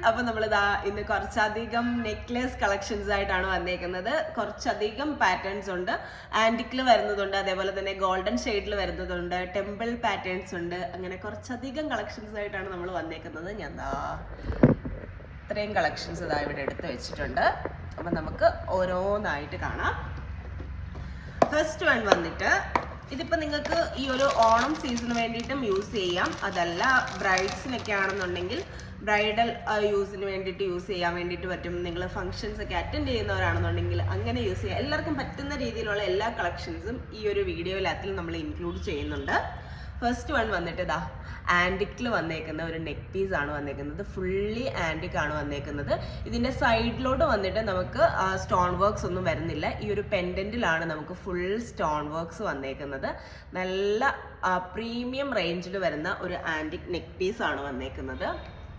അപ്പോൾ നമ്മളിതാ ഇന്ന് കുറച്ചധികം നെക്ലേസ് കളക്ഷൻസ് ആയിട്ടാണ് വന്നേക്കുന്നത്. കുറച്ചധികം പാറ്റേൺസ് ഉണ്ട്. ആന്റിക്കിൽ വരുന്നതുണ്ട്, അതേപോലെ തന്നെ ഗോൾഡൻ ഷെയ്ഡിൽ വരുന്നതുണ്ട്, ടെമ്പിൾ പാറ്റേൺസ് ഉണ്ട്. അങ്ങനെ കുറച്ചധികം കളക്ഷൻസ് ആയിട്ടാണ് നമ്മൾ വന്നേക്കുന്നത്. ഞാൻ ഇത്രയും കളക്ഷൻസ് ഇതാ ഇവിടെ എടുത്ത് വെച്ചിട്ടുണ്ട്. അപ്പം നമുക്ക് ഓരോന്നായിട്ട് കാണാം. ഫസ്റ്റ് വൺ വന്നിട്ട് ഇതിപ്പോൾ നിങ്ങൾക്ക് ഈ ഒരു ഓണം സീസണിന് വേണ്ടിയിട്ടും യൂസ് ചെയ്യാം. അതല്ല ബ്രൈഡ്സിനൊക്കെ ആണെന്നുണ്ടെങ്കിൽ ബ്രൈഡൽ യൂസിന് വേണ്ടിയിട്ട് യൂസ് ചെയ്യാൻ വേണ്ടിയിട്ട് പറ്റും. നിങ്ങൾ ഫംഗ്ഷൻസ് ഒക്കെ അറ്റൻഡ് ചെയ്യുന്നവരാണെന്നുണ്ടെങ്കിൽ അങ്ങനെ യൂസ് ചെയ്യാം. എല്ലാവർക്കും പറ്റുന്ന രീതിയിലുള്ള എല്ലാ കളക്ഷൻസും ഈ ഒരു വീഡിയോയിലത്തിൽ നമ്മൾ ഇൻക്ലൂഡ് ചെയ്യുന്നുണ്ട്. ഫസ്റ്റ് വൺ വന്നിട്ട് ഇതാ ആൻറ്റിക്കിൽ വന്നേക്കുന്ന ഒരു നെക്ക് പീസ് ആണ് വന്നേക്കുന്നത്. ഫുള്ളി ആൻറ്റിക് ആണ് വന്നേക്കുന്നത്. ഇതിൻ്റെ സൈഡിലോട്ട് വന്നിട്ട് നമുക്ക് സ്റ്റോൺ വർക്ക്സ് ഒന്നും വരുന്നില്ല. ഈ ഒരു പെൻഡൻറ്റിലാണ് നമുക്ക് ഫുൾ സ്റ്റോൺ വർക്ക്സ് വന്നേക്കുന്നത്. നല്ല പ്രീമിയം റേഞ്ചിൽ വരുന്ന ഒരു ആൻറ്റിക് നെക്ക് പീസ് ആണ് വന്നേക്കുന്നത്.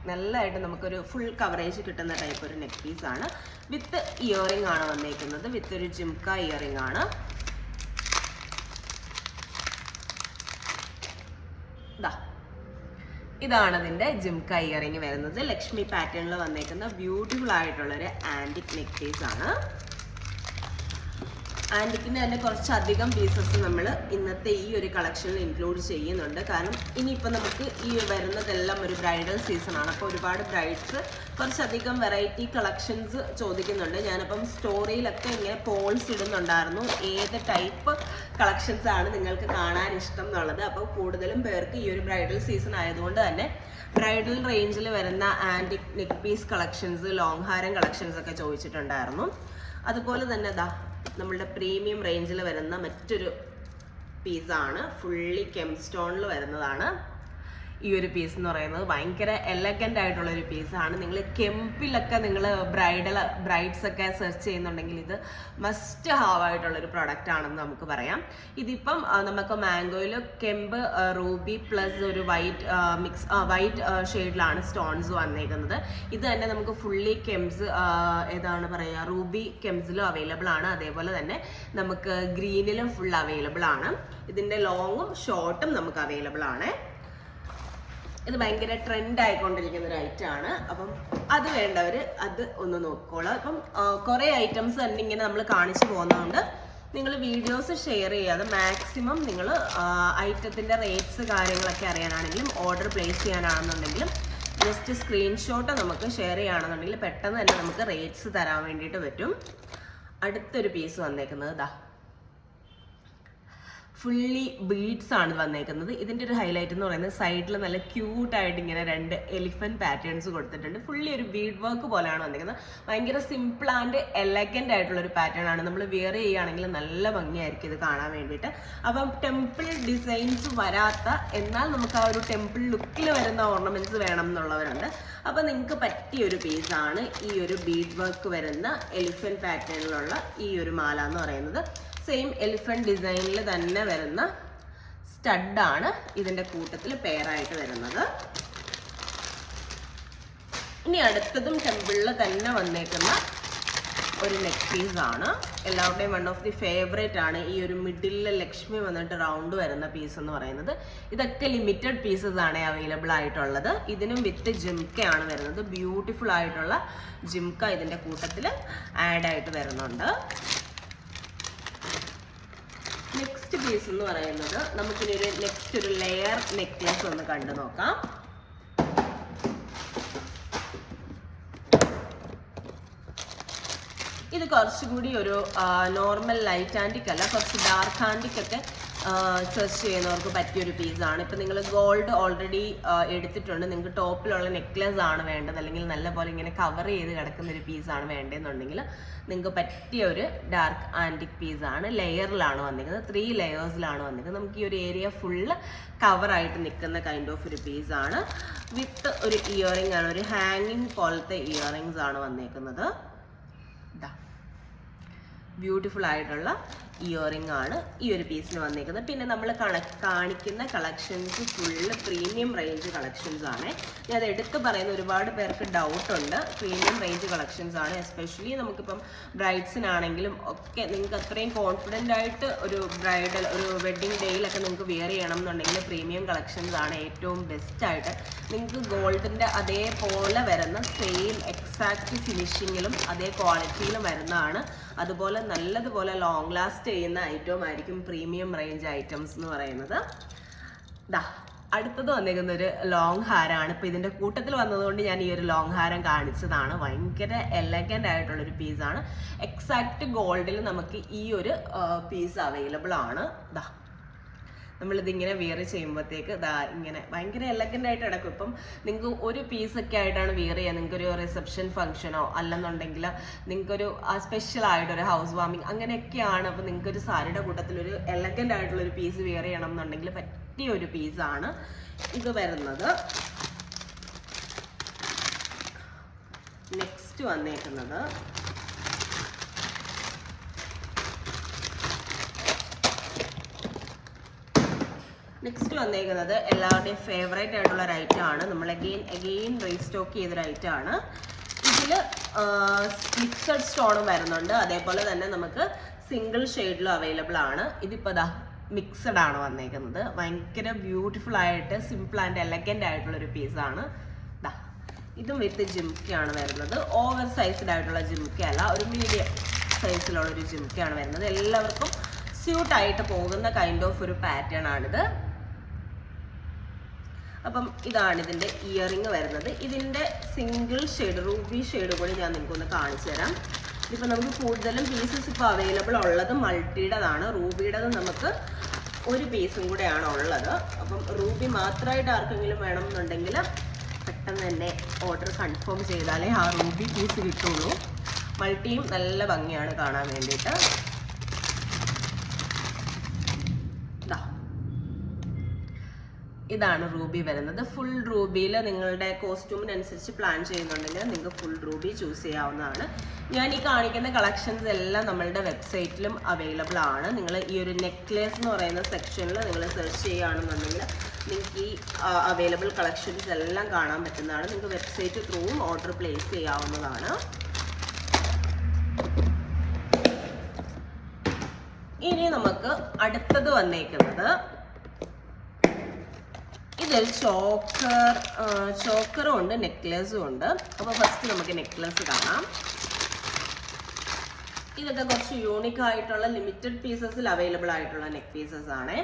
നല്ലതായിട്ട് നമുക്കൊരു ഫുൾ കവറേജ് കിട്ടുന്ന ടൈപ്പ് ഒരു നെക്ക് പീസ് ആണ്. വിത്ത് ഇയറിംഗ് ആണ് വന്നേക്കുന്നത്. വിത്ത് ഒരു ജിംക ഇയറിംഗ് ആണ്. ഇതാണ് അതിൻ്റെ ജിംക ഇയറിംഗ് വരുന്നത്. ലക്ഷ്മി പാറ്റേണിൽ വന്നേക്കുന്ന ബ്യൂട്ടിഫുൾ ആയിട്ടുള്ളൊരു ആൻറ്റിക് നെക്ക് പീസ് ആണ്. ആൻറ്റിക്കിൻ്റെ തന്നെ കുറച്ചധികം പീസസ് നമ്മൾ ഇന്നത്തെ ഈ ഒരു കളക്ഷനിൽ ഇൻക്ലൂഡ് ചെയ്യുന്നുണ്ട്. കാരണം ഇനിയിപ്പോൾ നമുക്ക് ഈ വരുന്നതെല്ലാം ഒരു ബ്രൈഡൽ സീസണാണ്. അപ്പോൾ ഒരുപാട് ബ്രൈഡ്സ് കുറച്ചധികം വെറൈറ്റി കളക്ഷൻസ് ചോദിക്കുന്നുണ്ട്. ഞാനിപ്പം സ്റ്റോറിയിലൊക്കെ ഇങ്ങനെ പോൾസ് ഇടുന്നുണ്ടായിരുന്നു, ഏത് ടൈപ്പ് കളക്ഷൻസ് ആണ് നിങ്ങൾക്ക് കാണാൻ ഇഷ്ടം എന്നുള്ളത്. അപ്പോൾ കൂടുതലും പേർക്ക് ഈ ഒരു ബ്രൈഡൽ സീസൺ ആയതുകൊണ്ട് തന്നെ ബ്രൈഡൽ റേഞ്ചിൽ വരുന്ന antique neck piece collections, long ഹാരം കളക്ഷൻസ് ഒക്കെ ചോദിച്ചിട്ടുണ്ടായിരുന്നു. അതുപോലെ തന്നെ നമ്മളുടെ പ്രീമിയം റേഞ്ചിൽ വരുന്ന മറ്റൊരു പീസാണ്. ഫുള്ളി കെംസ്റ്റോണിൽ വരുന്നതാണ് ഈ ഒരു പീസ് എന്ന് പറയുന്നത്. ഭയങ്കര എലഗൻ്റ് ആയിട്ടുള്ള ഒരു പീസാണ്. നിങ്ങൾ കെമ്പിലൊക്കെ നിങ്ങൾ ബ്രൈഡ്സ് ഒക്കെ സെർച്ച് ചെയ്യുന്നുണ്ടെങ്കിൽ ഇത് മസ്റ്റ് ഹാവ് ആയിട്ടുള്ളൊരു പ്രൊഡക്റ്റ് ആണെന്ന് നമുക്ക് പറയാം. ഇതിപ്പം നമുക്ക് മാംഗോയിൽ കെമ്പ്, റൂബി പ്ലസ് ഒരു വൈറ്റ് ഷെയ്ഡിലാണ് സ്റ്റോൺസ് വന്നേക്കുന്നത്. ഇത് തന്നെ നമുക്ക് ഫുള്ളി കെംസ് ഏതാണ് പറയുക, റൂബി കെംസിലും അവൈലബിൾ ആണ്. അതേപോലെ തന്നെ നമുക്ക് ഗ്രീനിലും ഫുൾ അവൈലബിൾ ആണ്. ഇതിൻ്റെ ലോങ്ങും ഷോർട്ടും നമുക്ക് അവൈലബിൾ ആണ്. ഇത് ഭയങ്കര ട്രെൻഡ് ആയിക്കൊണ്ടിരിക്കുന്ന ഒരു ഐറ്റം ആണ്. അപ്പം അത് വേണ്ടവർ അത് ഒന്ന് നോക്കിക്കോളാം. അപ്പം കുറേ ഐറ്റംസ് തന്നെ ഇങ്ങനെ നമ്മൾ കാണിച്ചു പോകുന്നതുകൊണ്ട് നിങ്ങൾ വീഡിയോസ് ഷെയർ ചെയ്യാതെ മാക്സിമം നിങ്ങൾ ഐറ്റത്തിൻ്റെ റേറ്റ്സ് കാര്യങ്ങളൊക്കെ അറിയാനാണെങ്കിലും ഓർഡർ പ്ലേസ് ചെയ്യാനാണെന്നുണ്ടെങ്കിലും ജസ്റ്റ് സ്ക്രീൻഷോട്ട് നമുക്ക് ഷെയർ ചെയ്യുകയാണെന്നുണ്ടെങ്കിൽ പെട്ടെന്ന് തന്നെ നമുക്ക് റേറ്റ്സ് തരാൻ വേണ്ടിയിട്ട് പറ്റും. അടുത്തൊരു പീസ് വന്നേക്കുന്നത് ഫുള്ളി ബീഡ്സ് ആണ് വന്നേക്കുന്നത്. ഇതിൻ്റെ ഒരു ഹൈലൈറ്റ് എന്ന് പറയുന്നത് സൈഡിൽ നല്ല ക്യൂട്ടായിട്ട് ഇങ്ങനെ 2 എലിഫന്റ് പാറ്റേൺസ് കൊടുത്തിട്ടുണ്ട്. ഫുള്ളി ഒരു ബീഡ് വർക്ക് പോലെയാണ് വന്നേക്കുന്നത്. ഭയങ്കര സിമ്പിൾ ആൻഡ് എലഗൻ്റ് ആയിട്ടുള്ള ഒരു പാറ്റേൺ ആണ്. നമ്മൾ വെയർ ചെയ്യുകയാണെങ്കിൽ നല്ല ഭംഗിയായിരിക്കും ഇത് കാണാൻ വേണ്ടിയിട്ട്. അപ്പം ടെമ്പിൾ ഡിസൈൻസ് വരാത്ത എന്നാൽ നമുക്ക് ആ ഒരു ടെമ്പിൾ ലുക്കിൽ വരുന്ന ഓർണമെന്റ്സ് വേണം എന്നുള്ളവരുണ്ട്. അപ്പം നിങ്ങൾക്ക് പറ്റിയ ഒരു പീസാണ് ഈ ഒരു ബീഡ് വർക്ക് വരുന്ന എലിഫന്റ് പാറ്റേണിലുള്ള ഈ ഒരു മാല എന്ന് പറയുന്നത്. സെയിം എലിഫന്റ് ഡിസൈനിൽ തന്നെ വരുന്ന സ്റ്റഡാണ് ഇതിൻ്റെ കൂട്ടത്തിൽ പെയറായിട്ട് വരുന്നത്. ഇനി അടുത്തതും ടെമ്പിളിൽ തന്നെ വന്നേക്കുന്ന ഒരു നെക്ക് പീസ് ആണ്. എല്ലാവരുടെയും വൺ ഓഫ് ദി ഫേവറേറ്റ് ആണ് ഈ ഒരു മിഡിലിൽ ലക്ഷ്മി വന്നിട്ട് റൗണ്ട് വരുന്ന പീസ് എന്ന് പറയുന്നത്. ഇതൊക്കെ ലിമിറ്റഡ് പീസസ് ആണ് അവൈലബിൾ ആയിട്ടുള്ളത്. ഇതിനും വിത്ത് ജിംക്കയാണ് വരുന്നത്. ബ്യൂട്ടിഫുൾ ആയിട്ടുള്ള ജിംക്ക ഇതിൻ്റെ കൂട്ടത്തിൽ ആഡ് ആയിട്ട് വരുന്നുണ്ട്. നെക്സ്റ്റ് പീസ് എന്ന് പറയുന്നത് നമുക്കിനി ഒരു ലെയർ നെക്ലേസ് ഒന്ന് കണ്ടു നോക്കാം. ഇത് കുറച്ചുകൂടി ഒരു നോർമൽ ലൈറ്റ് ആൻറ്റിക് അല്ല, കുറച്ച് ഡാർക്ക് ആൻറ്റിക് ഒക്കെ സെർച്ച് ചെയ്യുന്നവർക്ക് പറ്റിയൊരു പീസാണ്. ഇപ്പം നിങ്ങൾ ഗോൾഡ് ഓൾറെഡി എടുത്തിട്ടുണ്ട്, നിങ്ങൾക്ക് ടോപ്പിലുള്ള നെക്ലേസ് ആണ് വേണ്ടത്, അല്ലെങ്കിൽ നല്ല പോലെ ഇങ്ങനെ കവർ ചെയ്ത് കിടക്കുന്ന ഒരു പീസാണ് വേണ്ടതെന്നുണ്ടെങ്കിൽ നിങ്ങൾക്ക് പറ്റിയ ഒരു ഡാർക്ക് ആൻറ്റിക് പീസാണ്. ലെയറിലാണ് വന്നിരിക്കുന്നത്, 3 ലെയേഴ്സിലാണ് വന്നിരിക്കുന്നത്. നമുക്ക് ഈ ഒരു ഏരിയ ഫുള്ള് കവറായിട്ട് നിൽക്കുന്ന കൈൻഡ് ഓഫ് ഒരു പീസാണ്. വിത്ത് ഒരു ഇയറിംഗ് ആണ്, ഒരു ഹാങ്ങിങ് പോലത്തെ ഇയറിങ്സ് ആണ് വന്നേക്കുന്നത്. ബ്യൂട്ടിഫുൾ ആയിട്ടുള്ള ഇയറിംഗ് ആണ് ഈ ഒരു പീസിന് വന്നിരിക്കുന്നത്. പിന്നെ നമ്മൾ കാണിക്കുന്ന collections full premium range collections ആണ്. ഞാൻ അത് എടുത്ത് പറയുന്ന ഒരുപാട് പേർക്ക് ഡൗട്ടുണ്ട്. പ്രീമിയം റേഞ്ച് കളക്ഷൻസ് ആണ്. എസ്പെഷ്യലി നമുക്കിപ്പം ബ്രൈഡ്സിനാണെങ്കിലും ഒക്കെ നിങ്ങൾക്ക് അത്രയും കോൺഫിഡൻ്റ് ആയിട്ട് ഒരു വെഡ്ഡിങ് ഡേയിലൊക്കെ നിങ്ങൾക്ക് വെയർ ചെയ്യണം എന്നുണ്ടെങ്കിൽ പ്രീമിയം കളക്ഷൻസ് ആണ് ഏറ്റവും ബെസ്റ്റ് ആയിട്ട് നിങ്ങൾക്ക് ഗോൾഡിൻ്റെ അതേപോലെ വരുന്ന സെയിം എക്സാക്റ്റ് ഫിനിഷിങ്ങിലും അതേ ക്വാളിറ്റിയിലും വരുന്നതാണ്. അതുപോലെ നല്ലതുപോലെ ലോങ് ലാസ്റ്റ് ചെയ്യുന്ന ഐറ്റവും ആയിരിക്കും പ്രീമിയം റേഞ്ച് ഐറ്റംസ് എന്ന് പറയുന്നത്. അടുത്തത് വന്നിരിക്കുന്ന ഒരു ലോങ് ഹാരമാണ്. ഇപ്പോൾ ഇതിൻ്റെ കൂട്ടത്തിൽ വന്നതുകൊണ്ട് ഞാൻ ഈ ഒരു ലോങ് ഹാരം കാണിച്ചതാണ്. ഭയങ്കര എലഗൻ്റ് ആയിട്ടുള്ളൊരു പീസാണ്. എക്സാക്റ്റ് ഗോൾഡിൽ നമുക്ക് ഈ ഒരു പീസ് അവൈലബിൾ ആണ്. നമ്മളിതിങ്ങനെ വിയർ ചെയ്യുമ്പോഴത്തേക്ക് ഇങ്ങനെ ഭയങ്കര എലഗൻ്റ് ആയിട്ട് കിടക്കും. ഇപ്പം നിങ്ങൾക്ക് ഒരു പീസൊക്കെ ആയിട്ടാണ് വിയർ ചെയ്യുക, നിങ്ങൾക്കൊരു റിസപ്ഷൻ ഫംഗ്ഷനോ അല്ലെന്നുണ്ടെങ്കിൽ നിങ്ങൾക്കൊരു സ്പെഷ്യൽ ആയിട്ടൊരു ഹൗസ് വാമിങ് അങ്ങനെയൊക്കെയാണ്. അപ്പോൾ നിങ്ങൾക്കൊരു സാരിയുടെ കൂട്ടത്തിൽ ഒരു എലഗൻ്റ് ആയിട്ടുള്ളൊരു പീസ് വിയർ ചെയ്യണം എന്നുണ്ടെങ്കിൽ പറ്റിയ ഒരു പീസാണ് ഇത് വരുന്നത്. നെക്സ്റ്റ് വന്നേക്കുന്നത് എല്ലാവരുടെയും ഫേവറേറ്റ് ആയിട്ടുള്ള ഒരു ഐറ്റം ആണ്. നമ്മൾ അഗെയിൻ റീസ്റ്റോക്ക് ചെയ്തൊരു ഐറ്റം ആണ്. ഇതിൽ മിക്സഡ് സ്റ്റോണും വരുന്നുണ്ട്, അതേപോലെ തന്നെ നമുക്ക് സിംഗിൾ ഷെയ്ഡിലും അവൈലബിൾ ആണ്. ഇതിപ്പോൾ മിക്സഡ് ആണ് വന്നേക്കുന്നത്. ഭയങ്കര ബ്യൂട്ടിഫുൾ ആയിട്ട് സിമ്പിൾ ആൻഡ് എലഗൻ്റ് ആയിട്ടുള്ളൊരു പീസാണ്. ഇതും വിത്ത് ജിംക്കയാണ് വരുന്നത്. ഓവർ സൈസ്ഡ് ആയിട്ടുള്ള ജിംക്ക അല്ല, ഒരു മീഡിയം സൈസിലുള്ളൊരു ജിംക്കയാണ് വരുന്നത്. എല്ലാവർക്കും സ്യൂട്ടായിട്ട് പോകുന്ന കൈൻഡ് ഓഫ് ഒരു പാറ്റേൺ ആണിത്. അപ്പം ഇതാണ് ഇതിൻ്റെ ഇയറിങ് വരുന്നത്. ഇതിൻ്റെ സിംഗിൾ ഷെയ്ഡ് റൂബി ഷെയ്ഡ് കൂടി ഞാൻ നിങ്ങൾക്കൊന്ന് കാണിച്ചു തരാം. ഇപ്പം നമുക്ക് കൂടുതലും പീസസ് ഇപ്പോൾ അവൈലബിൾ ഉള്ളത് മൾട്ടിയുടേതാണ്. റൂബിയുടേത് നമുക്ക് ഒരു പീസും കൂടെയാണ് ഉള്ളത്. അപ്പം റൂബി മാത്രമായിട്ട് ആർക്കെങ്കിലും വേണമെന്നുണ്ടെങ്കിൽ പെട്ടെന്ന് തന്നെ ഓർഡർ കൺഫേം ചെയ്താലേ ആ റൂബി പീസ് കിട്ടുള്ളൂ. മൾട്ടിയും നല്ല ഭംഗിയാണ് കാണാൻ വേണ്ടിയിട്ട്. ഇതാണ് റൂബി വരുന്നത്. ഫുൾ റൂബിയിൽ നിങ്ങളുടെ കോസ്റ്റ്യൂമിനനുസരിച്ച് പ്ലാൻ ചെയ്യുന്നുണ്ടെങ്കിൽ നിങ്ങൾക്ക് ഫുൾ റൂബി ചൂസ് ചെയ്യാവുന്നതാണ്. ഞാൻ ഈ കാണിക്കുന്ന കളക്ഷൻസ് എല്ലാം നമ്മളുടെ വെബ്സൈറ്റിലും അവൈലബിൾ ആണ്. നിങ്ങൾ ഈ ഒരു നെക്ലേസ് എന്ന് പറയുന്ന സെക്ഷനിൽ നിങ്ങൾ സെർച്ച് ചെയ്യുകയാണെന്നുണ്ടെങ്കിൽ നിങ്ങൾക്ക് ഈ അവൈലബിൾ കളക്ഷൻസ് എല്ലാം കാണാൻ പറ്റുന്നതാണ്. നിങ്ങൾക്ക് വെബ്സൈറ്റ് ത്രൂവും ഓർഡർ പ്ലേസ് ചെയ്യാവുന്നതാണ്. ഇനി നമുക്ക് അടുത്തത് വന്നേക്കുന്നത് ഇതിൽ ചോക്കറും ഉണ്ട്, നെക്ലേസും ഉണ്ട്. അപ്പോൾ ഫസ്റ്റ് നമുക്ക് നെക്ലേസ് കാണാം. ഇതൊക്കെ കുറച്ച് യൂണിക് ആയിട്ടുള്ള ലിമിറ്റഡ് പീസസിൽ അവൈലബിൾ ആയിട്ടുള്ള നെക്ക് പീസസ് ആണ്.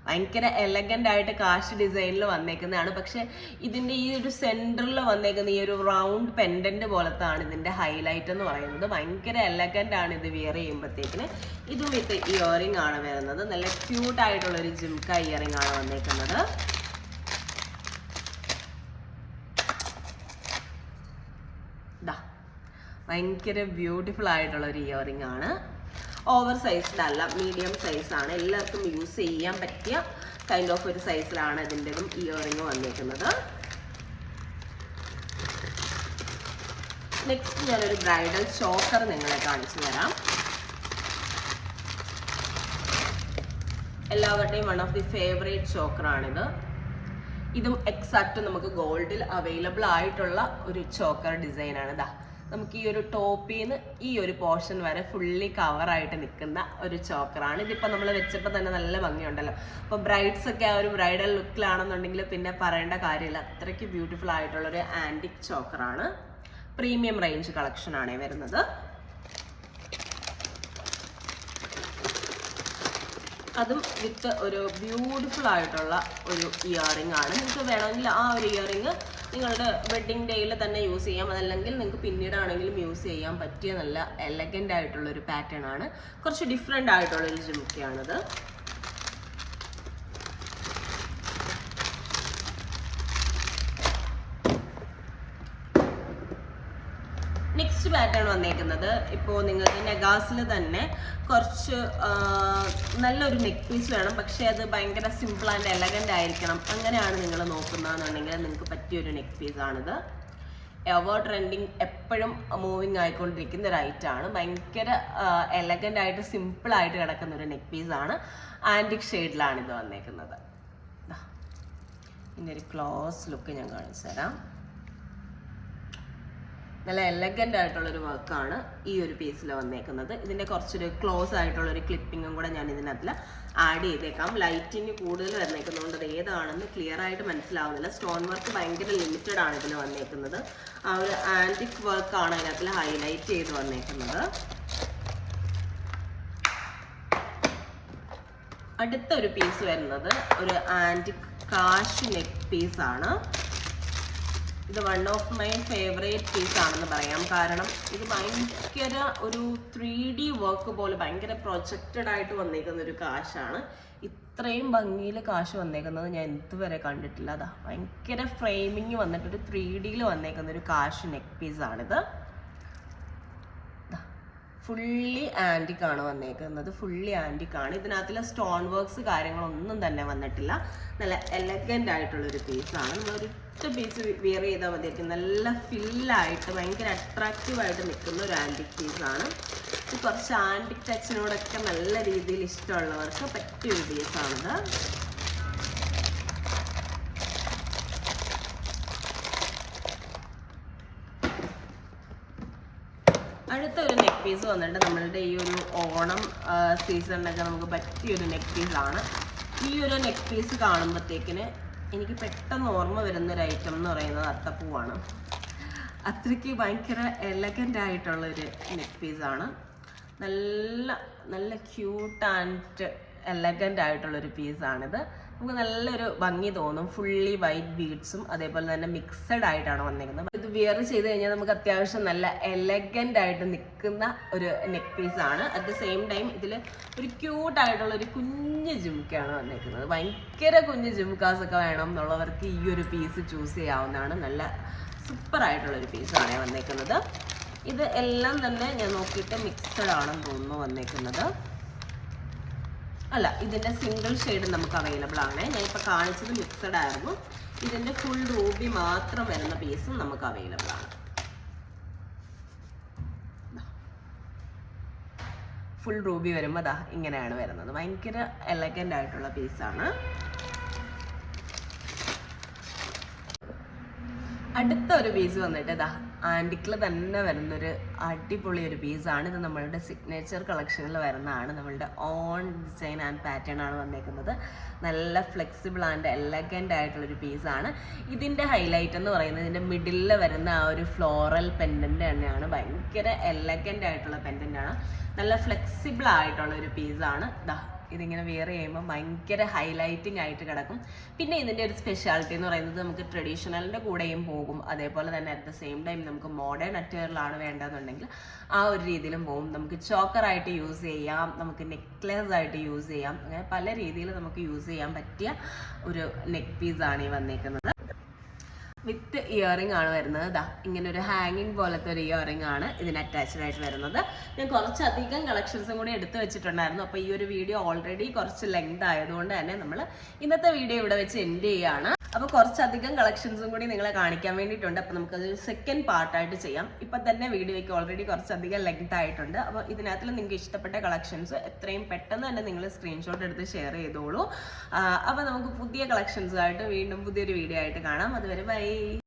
ഭയങ്കര എലഗൻ്റ് ആയിട്ട് കാശ് ഡിസൈനിൽ വന്നേക്കുന്നതാണ്. പക്ഷെ ഇതിൻ്റെ ഈ ഒരു സെൻറ്ററിൽ വന്നേക്കുന്ന ഈ ഒരു റൗണ്ട് പെൻഡന്റ് പോലത്താണ് ഇതിൻ്റെ ഹൈലൈറ്റ് എന്ന് പറയുന്നത്. ഭയങ്കര എലഗൻ്റ് ആണ് ഇത് വിയർ ചെയ്യുമ്പോഴത്തേക്കിന്. ഇതും വിത്ത് ഇയറിംഗ് ആണ് വരുന്നത്. നല്ല ക്യൂട്ട് ആയിട്ടുള്ളൊരു ജിംക്ക ഇയറിംഗ് ആണ് വന്നേക്കുന്നത്. ഭയങ്കര ബ്യൂട്ടിഫുൾ ആയിട്ടുള്ളൊരു ഇയറിംഗ് ആണ്. ഓവർ സൈസ്ഡ് അല്ല, മീഡിയം സൈസാണ്. എല്ലാവർക്കും യൂസ് ചെയ്യാൻ പറ്റിയ കൈൻഡ് ഓഫ് ഒരു സൈസിലാണ് ഇതിൻ്റെതും ഇയറിംഗ് വന്നിരിക്കുന്നത്. നെക്സ്റ്റ് ഞാനൊരു ബ്രൈഡൽ ചോക്കർ നിങ്ങളെ കാണിച്ചു തരാം. എല്ലാവരുടെയും വൺ ഓഫ് ദി ഫേവറേറ്റ് ചോക്കറാണിത്. ഇതും എക്സാക്റ്റ് നമുക്ക് ഗോൾഡിൽ അവൈലബിൾ ആയിട്ടുള്ള ഒരു ചോക്കർ ഡിസൈനാണ്. നമുക്ക് ഈ ഒരു ടോപ്പിൽ നിന്ന് ഈ ഒരു പോർഷൻ വരെ ഫുള്ളി കവറായിട്ട് നിൽക്കുന്ന ഒരു ചോക്കറാണ്. ഇതിപ്പോൾ നമ്മൾ വെച്ചപ്പോൾ തന്നെ നല്ല ഭംഗിയുണ്ടല്ലോ. അപ്പോൾ ബ്രൈഡ്സ് ഒക്കെ ആ ഒരു ബ്രൈഡൽ ലുക്കിലാണെന്നുണ്ടെങ്കിൽ പിന്നെ പറയേണ്ട കാര്യമില്ല. അത്രയ്ക്ക് ബ്യൂട്ടിഫുൾ ആയിട്ടുള്ളൊരു ആൻറ്റിക് ചോക്കറാണ്. പ്രീമിയം റേഞ്ച് കളക്ഷനാണ് വരുന്നത്. അതും വിത്ത് ഒരു ബ്യൂട്ടിഫുൾ ആയിട്ടുള്ള ഒരു ഇയറിംഗ് ആണ്. നിങ്ങൾക്ക് വേണമെങ്കിൽ ആ ഒരു ഇയറിംഗ് നിങ്ങളുടെ വെഡ്ഡിങ് ഡേയിൽ തന്നെ യൂസ് ചെയ്യാം. അതല്ലെങ്കിൽ നിങ്ങൾക്ക് പിന്നീടാണെങ്കിലും യൂസ് ചെയ്യാൻ പറ്റിയ നല്ല എലഗൻ്റ് ആയിട്ടുള്ളൊരു പാറ്റേൺ ആണ്. കുറച്ച് ഡിഫറെൻ്റ് ആയിട്ടുള്ളൊരു ജിംക്കയാണിത്. നെക്സ്റ്റ് പാറ്റേൺ വന്നേക്കുന്നത് ഇപ്പോൾ നിങ്ങൾക്ക് നെഗാസിൽ തന്നെ കുറച്ച് നല്ലൊരു നെക്ക് പീസ് വേണം, പക്ഷേ അത് ഭയങ്കര സിമ്പിൾ ആൻഡ് എലഗൻ്റ് ആയിരിക്കണം, അങ്ങനെയാണ് നിങ്ങൾ നോക്കുന്നതെന്നുണ്ടെങ്കിൽ നിങ്ങൾക്ക് പറ്റിയൊരു നെക്ക് പീസാണിത്. എവർ ട്രെൻഡിങ്, എപ്പോഴും മൂവിങ് ആയിക്കൊണ്ടിരിക്കുന്ന ഒരു ഐറ്റമാണ്. ഭയങ്കര എലഗൻ്റ് ആയിട്ട് സിമ്പിളായിട്ട് കിടക്കുന്ന ഒരു നെക്ക് പീസാണ്. ആൻറ്റിക് ഷെയ്ഡിലാണ് ഇത് വന്നേക്കുന്നത്. ഇതിൻ്റെ ഒരു ക്ലോസ് ലുക്ക് ഞാൻ കാണിച്ചു തരാം. നല്ല എലഗൻ്റ് ആയിട്ടുള്ളൊരു വർക്കാണ് ഈ ഒരു പീസിൽ വന്നേക്കുന്നത്. ഇതിൻ്റെ കുറച്ചൊരു ക്ലോസ് ആയിട്ടുള്ളൊരു ക്ലിപ്പിങ്ങും കൂടെ ഞാൻ ഇതിനകത്തിൽ ആഡ് ചെയ്തേക്കാം. ലൈറ്റിങ് കൂടുതൽ വന്നേക്കുന്നതുകൊണ്ട് അത് ഏതാണെന്ന് ക്ലിയർ ആയിട്ട് മനസ്സിലാവുന്നില്ല. സ്റ്റോൺ വർക്ക് ഭയങ്കര ലിമിറ്റഡ് ആണ് ഇതിൽ വന്നേക്കുന്നത്. ആ ഒരു ആൻറ്റിക് വർക്കാണ് അതിനകത്തിൽ ഹൈലൈറ്റ് ചെയ്ത് വന്നേക്കുന്നത്. അടുത്ത ഒരു പീസ് വരുന്നത് ഒരു ആൻറ്റിക് കാശ് നെക്ക് പീസാണ്. ഇത് one of my favourite piece ആണെന്ന് പറയാം. കാരണം ഇത് ഭയങ്കര ഒരു 3D വർക്ക് പോലെ ഭയങ്കര പ്രൊജക്റ്റഡ് ആയിട്ട് വന്നേക്കുന്ന ഒരു കാശാണ്. ഇത്രയും ഭംഗിയിൽ കാശ് വന്നേക്കുന്നത് ഞാൻ ഇതുവരെ കണ്ടിട്ടില്ല. അതാ ഭയങ്കര ഫ്രെയിമിങ് വന്നിട്ട് ഒരു 3Dയിൽ വന്നേക്കുന്ന ഒരു കാശ് നെക്ക് പീസാണിത്. ഫുള്ളി ആൻറ്റിക് ആണ് വന്നേക്കുന്നത്. ഫുള്ളി ആൻറ്റിക് ആണ്. ഇതിനകത്തുള്ള സ്റ്റോൺ വർക്ക്സ് കാര്യങ്ങളൊന്നും തന്നെ വന്നിട്ടില്ല. നല്ല എലഗൻ്റ് ആയിട്ടുള്ളൊരു പീസാണ്. നമ്മളൊരൊറ്റ പീസ് വിയർ ചെയ്താൽ മതിയായിരിക്കും. നല്ല ഫില്ലായിട്ട് ഭയങ്കര അട്രാക്റ്റീവായിട്ട് നിൽക്കുന്ന ഒരു ആൻറ്റിക് പീസാണ്. ഇത് കുറച്ച് ആൻറ്റിക് ടച്ചിനോടൊക്കെ നല്ല രീതിയിൽ ഇഷ്ടമുള്ളവർക്ക് പറ്റിയൊരു പീസാണിത്. അടുത്ത ഒരു നെക്ക് പീസ് വന്നിട്ട് നമ്മളുടെ ഈ ഒരു ഓണം സീസണിലൊക്കെ നമുക്ക് പറ്റിയൊരു നെക്ക് പീസാണ്. ഈ ഒരു നെക്ക് പീസ് കാണുമ്പോഴത്തേക്കിന് എനിക്ക് പെട്ടെന്ന് ഓർമ്മ വരുന്നൊരു ഐറ്റം എന്ന് പറയുന്നത് അത്തപ്പൂവാണ്. അത്രയ്ക്ക് ഭയങ്കര എലഗൻ്റ് ആയിട്ടുള്ളൊരു നെക്ക് പീസാണ്. നല്ല നല്ല ക്യൂട്ട് ആൻഡ് എലഗൻ്റ് ആയിട്ടുള്ളൊരു പീസാണിത്. നമുക്ക് നല്ലൊരു ഭംഗി തോന്നും. ഫുള്ളി വൈറ്റ് ബീഡ്സും അതേപോലെ തന്നെ മിക്സഡ് ആയിട്ടാണ് വന്നിരിക്കുന്നത്. ഇത് വിയർ ചെയ്ത് കഴിഞ്ഞാൽ നമുക്ക് അത്യാവശ്യം നല്ല എലഗൻ്റ് ആയിട്ട് നിൽക്കുന്ന ഒരു നെക്ക് പീസാണ്. അറ്റ് ദ സെയിം ടൈം ഇതിൽ ഒരു ക്യൂട്ടായിട്ടുള്ള ഒരു കുഞ്ഞ് ജിംക്കാണ് വന്നിരിക്കുന്നത്. ഭയങ്കര കുഞ്ഞ് ജിംക്കാസ് ഒക്കെ വേണം എന്നുള്ളവർക്ക് ഈ ഒരു പീസ് ചൂസ് ചെയ്യാവുന്നതാണ്. നല്ല സൂപ്പർ ആയിട്ടുള്ളൊരു പീസാണ് വന്നേക്കുന്നത്. ഇത് എല്ലാം തന്നെ ഞാൻ നോക്കിയിട്ട് മിക്സഡ് ആണെന്ന് തോന്നുന്നു വന്നേക്കുന്നത്. അല്ല, ഇതിൻ്റെ സിംഗിൾ ഷെയ്ഡ് നമുക്ക് അവൈലബിൾ ആണ്. ഞാൻ ഇപ്പോൾ കാണിച്ചത് മിക്സഡ് ആയിരുന്നു. ഇതിൻ്റെ ഫുൾ റൂബി മാത്രം വരുന്ന പീസും നമുക്ക് അവൈലബിൾ ആണ്. ഫുൾ റൂബി വരുമ്പോൾ അതാ ഇങ്ങനെയാണ് വരുന്നത്. ഭയങ്കര എലഗൻ്റ് ആയിട്ടുള്ള പീസാണ്. അടുത്ത ഒരു പീസ് വന്നിട്ട് ഇതാ ആൻറ്റിക്കിൽ തന്നെ വരുന്നൊരു അടിപൊളി ഒരു പീസാണ്. ഇത് നമ്മളുടെ സിഗ്നേച്ചർ കളക്ഷനിൽ വരുന്നതാണ്. നമ്മളുടെ ഓൺ ഡിസൈൻ ആൻഡ് പാറ്റേൺ ആണ് വന്നേക്കുന്നത്. നല്ല ഫ്ലെക്സിബിൾ ആൻഡ് എലഗൻ്റ് ആയിട്ടുള്ളൊരു പീസാണ്. ഇതിൻ്റെ ഹൈലൈറ്റ് എന്ന് പറയുന്നത് ഇതിൻ്റെ മിഡിലിൽ വരുന്ന ആ ഒരു ഫ്ലോറൽ പെൻഡൻ്റ് തന്നെയാണ്. ഭയങ്കര എലഗൻ്റ് ആയിട്ടുള്ള പെൻഡൻ്റാണ്. നല്ല ഫ്ലെക്സിബിൾ ആയിട്ടുള്ള ഒരു പീസാണ്. ഇതിങ്ങനെ വെയർ ചെയ്യുമ്പോൾ ഭയങ്കര ഹൈലൈറ്റിംഗ് ആയിട്ട് കിടക്കും. പിന്നെ ഇതിൻ്റെ ഒരു സ്പെഷ്യാലിറ്റി എന്ന് പറയുന്നത് നമുക്ക് ട്രഡീഷണലിൻ്റെ കൂടെയും പോകും. അതേപോലെ തന്നെ അറ്റ് ദ സെയിം ടൈം നമുക്ക് മോഡേൺ അറ്റയറിലാണ് വേണ്ടതെന്നുണ്ടെങ്കിൽ ആ ഒരു രീതിയിലും പോകും. നമുക്ക് ചോക്കറായിട്ട് യൂസ് ചെയ്യാം, നമുക്ക് നെക്ലെസ് ആയിട്ട് യൂസ് ചെയ്യാം. അങ്ങനെ പല രീതിയിൽ നമുക്ക് യൂസ് ചെയ്യാൻ പറ്റിയ ഒരു നെക്ക് പീസാണ് ഈ വന്നേക്കുന്നത്. വിത്ത് ഇയറിംഗ് ആണ് വരുന്നത്. ഇതാ ഇങ്ങനെ ഒരു ഹാങ്ങിങ് പോലത്തെ ഒരു ഇയറിംഗ് ആണ് ഇതിന് അറ്റാച്ച്ഡ് ആയിട്ട് വരുന്നത്. ഞാൻ കുറച്ചധികം കളക്ഷൻസും കൂടി എടുത്തു വെച്ചിട്ടുണ്ടായിരുന്നു. അപ്പോൾ ഈ ഒരു വീഡിയോ ഓൾറെഡി കുറച്ച് ലെങ്ത് ആയതുകൊണ്ട് തന്നെ നമ്മൾ ഇന്നത്തെ വീഡിയോ ഇവിടെ വെച്ച് എൻഡ് ചെയ്യുകയാണ്. അപ്പോൾ കുറച്ചധികം കളക്ഷൻസും കൂടി നിങ്ങളെ കാണിക്കാൻ വേണ്ടിയിട്ടുണ്ട്. അപ്പോൾ നമുക്കത് സെക്കൻഡ് പാർട്ടായിട്ട് ചെയ്യാം. ഇപ്പം തന്നെ വീഡിയോയ്ക്ക് ഓൾറെഡി കുറച്ചധികം ലെങ്ത് ആയിട്ടുണ്ട്. അപ്പോൾ ഇതിനകത്തിൽ നിങ്ങൾക്ക് ഇഷ്ടപ്പെട്ട കളക്ഷൻസ് എത്രയും പെട്ടെന്ന് തന്നെ നിങ്ങൾ സ്ക്രീൻഷോട്ട് എടുത്ത് ഷെയർ ചെയ്തോളൂ. അപ്പോൾ നമുക്ക് പുതിയ കളക്ഷൻസുമായിട്ട് വീണ്ടും പുതിയൊരു വീഡിയോ ആയിട്ട് കാണാം. അതുവരെ ബൈ.